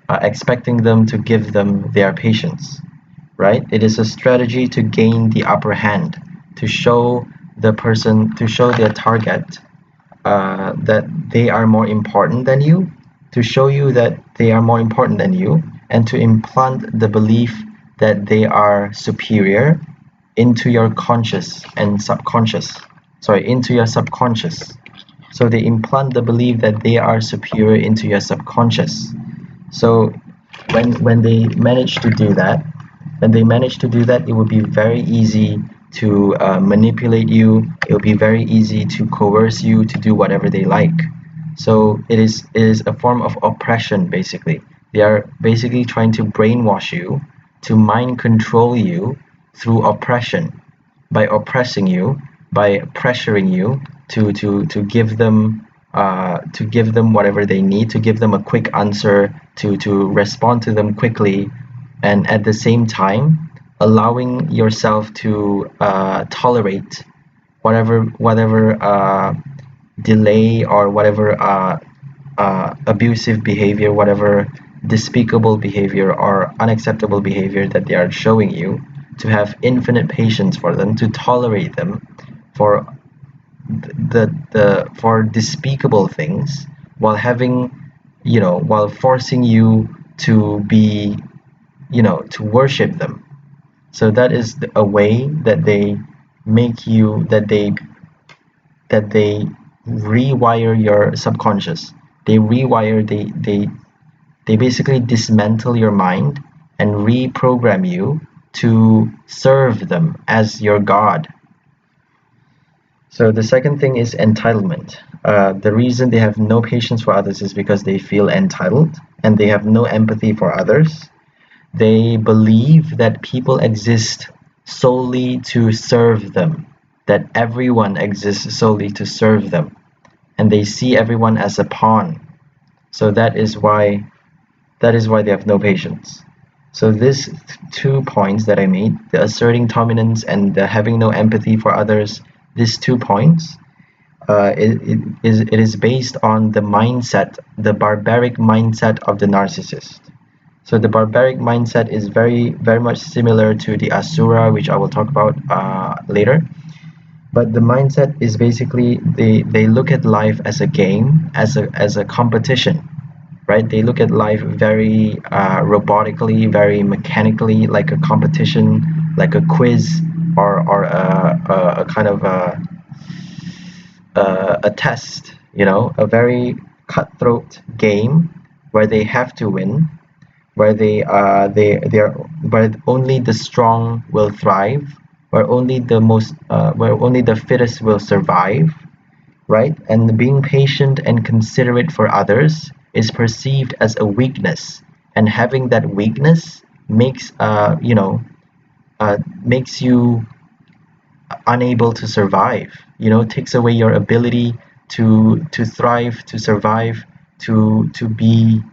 expecting them to give them their patience, right? It is a strategy to gain the upper hand, to show the person, to show their target that they are more important than you, to show you that they are more important than you, and to implant the belief that they are superior into your conscious and subconscious. Sorry, into your subconscious. So they implant the belief that they are superior into your subconscious. So when they manage to do that, it will be very easy to manipulate you. It will be very easy to coerce you to do whatever they like. So it is a form of oppression, basically. They are basically trying to brainwash you, to mind control you through oppression, by oppressing you, by pressuring you to give them whatever they need, to give them a quick answer, to respond to them quickly, and at the same time allowing yourself to tolerate whatever delay or whatever abusive behavior, whatever despicable behavior or unacceptable behavior that they are showing you, to have infinite patience for them, to tolerate them for for despicable things, while having, while forcing you to be, to worship them. So that is a way that they make you, that they rewire your subconscious. They basically dismantle your mind and reprogram you to serve them as your god. So the second thing is entitlement. The reason they have no patience for others is because they feel entitled and they have no empathy for others. They believe that people exist solely to serve them, that everyone exists solely to serve them, and they see everyone as a pawn. So that is why they have no patience. So these 2 points that I made, the asserting dominance and the having no empathy for others, these 2 points, it is based on the mindset, the barbaric mindset of the narcissist. So the barbaric mindset is very, very much similar to the Asura, which I will talk about later. But the mindset is basically they look at life as a game, as a competition, right? They look at life very robotically, very mechanically, like a competition, like a quiz, or a kind of a test, a very cutthroat game where they have to win, where they are where only the strong will thrive, where only the fittest will survive, right? And being patient and considerate for others is perceived as a weakness, and having that weakness makes makes you unable to survive. Takes away your ability to thrive, to survive, to be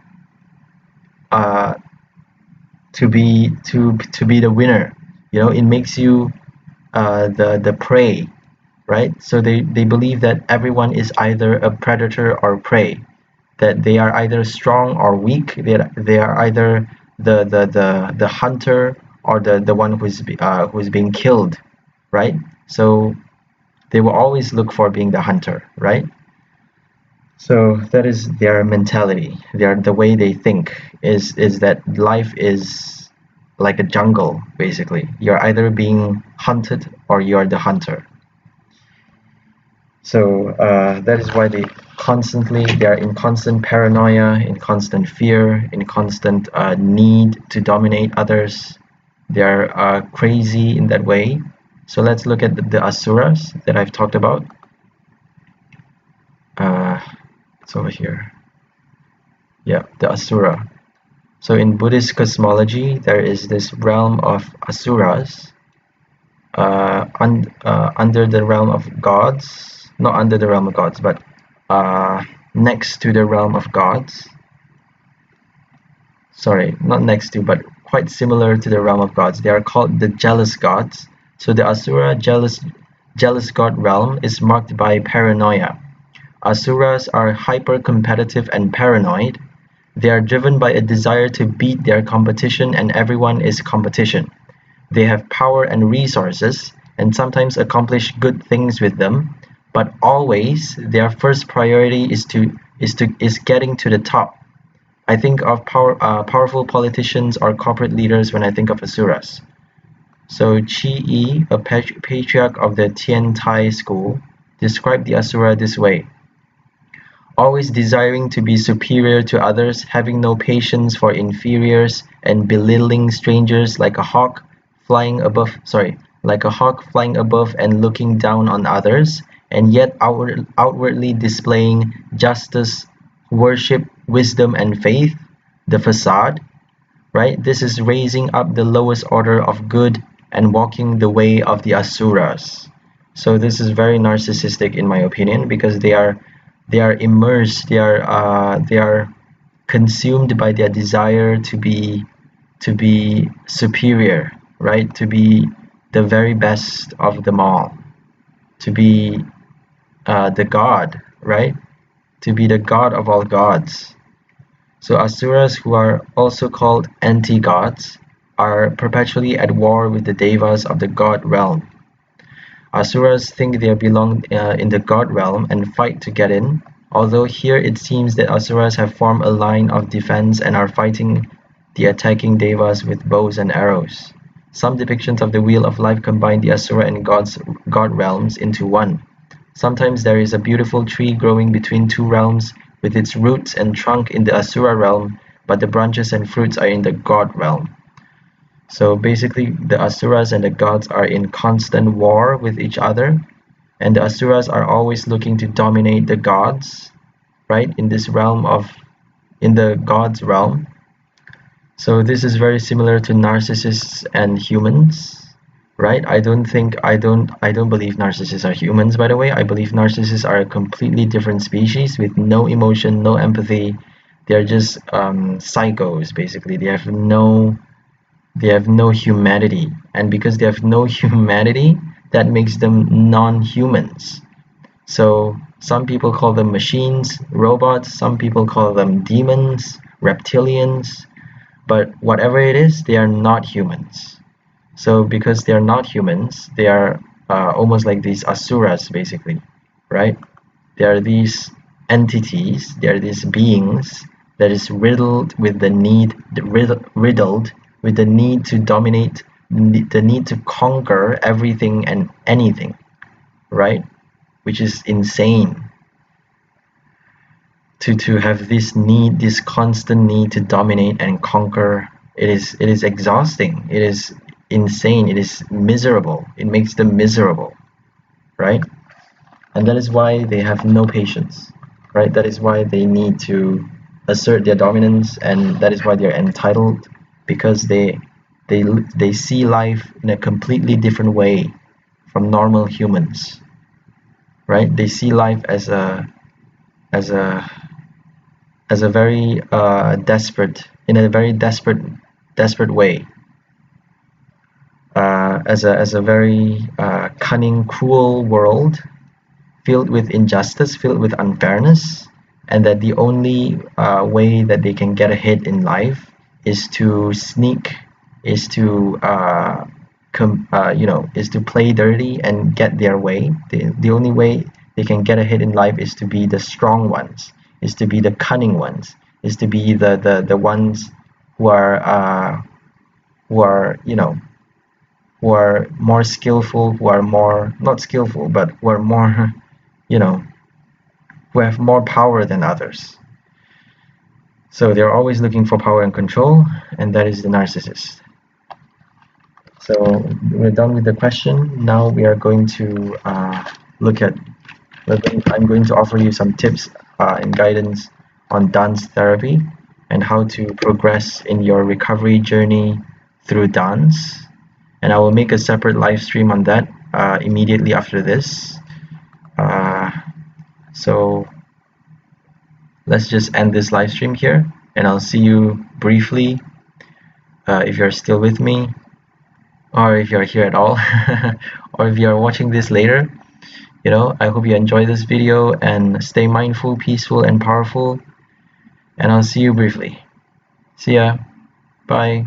uh, to be the winner. It makes you the prey, right? So they believe that everyone is either a predator or prey, that they are either strong or weak, they are either the hunter or the one who's being killed, right? So They will always look for being the hunter, right? So that is their mentality. The way they think is that life is like a jungle, basically. You're either being hunted or you're the hunter. So that is why they are in constant paranoia, in constant fear, in constant need to dominate others. They are crazy in that way. So let's look at the asuras that I've talked about. It's over here. Yeah, the asura. So in Buddhist cosmology, there is this realm of asuras under the realm of gods, not under the realm of gods, but next to the realm of gods. Sorry, not next to, but quite similar to the realm of gods. They are called the jealous gods. So the asura jealous god realm is marked by paranoia. Asuras are hyper-competitive and paranoid. They are driven by a desire to beat their competition, and everyone is competition. They have power and resources, and sometimes accomplish good things with them, but always their first priority is getting to the top. I think of powerful politicians or corporate leaders when I think of asuras. So Chi Yi, a patriarch of the Tian Tai school, described the asura this way: always desiring to be superior to others, having no patience for inferiors, and belittling strangers like a hawk flying above and looking down on others, and yet outwardly displaying justice, worship, wisdom, and faith, the facade, right? This is raising up the lowest order of good and walking the way of the asuras. So this is very narcissistic in my opinion, because they are immersed, they are consumed by their desire to be superior, right? To be the very best of them all, to be the god, right? To be the god of all gods. So asuras, who are also called anti-gods, are perpetually at war with the devas of the god realm. Asuras think they belong in the god realm and fight to get in, although here it seems that asuras have formed a line of defense and are fighting the attacking devas with bows and arrows. Some depictions of the Wheel of Life combine the asura and god realms into one. Sometimes there is a beautiful tree growing between two realms with its roots and trunk in the asura realm, but the branches and fruits are in the god realm. So basically, the asuras and the gods are in constant war with each other, and the asuras are always looking to dominate the gods, right? In the gods realm. So this is very similar to narcissists and humans, right? I don't believe narcissists are humans, by the way. I believe narcissists are a completely different species with no emotion, no empathy. They're just psychos, basically. They have no humanity, and because they have no humanity, that makes them non-humans. So some people call them machines, robots, some people call them demons, reptilians, but whatever it is, they are not humans. So because they are not humans, they are almost like these asuras, basically, right? They are these entities, they are these beings that is riddled with the need to dominate, the need to conquer everything and anything, right? Which is insane. To have this constant need to dominate and conquer, it is exhausting. It is insane. It is miserable. It makes them miserable, right? And that is why they have no patience, right? That is why they need to assert their dominance, and that is why they're entitled, because they see life in a completely different way from normal humans, right? They see life as a very desperate, in a very desperate way, as a very cunning, cruel world filled with injustice, filled with unfairness, and that the only way that they can get ahead in life is to sneak, is to is to play dirty and get their way. The only way they can get ahead in life is to be the strong ones, is to be the cunning ones, is to be the ones who are who are more skillful, who are more not skillful, but who are more who have more power than others. So they're always looking for power and control, and that is the narcissist. So we're done with the question. Now we are going to look at. I'm going to offer you some tips and guidance on dance therapy and how to progress in your recovery journey through dance. And I will make a separate live stream on that immediately after this. So let's just end this live stream here, and I'll see you briefly if you're still with me, or if you're here at all, or if you're watching this later. I hope you enjoy this video and stay mindful, peaceful, and powerful. And I'll see you briefly. See ya. Bye.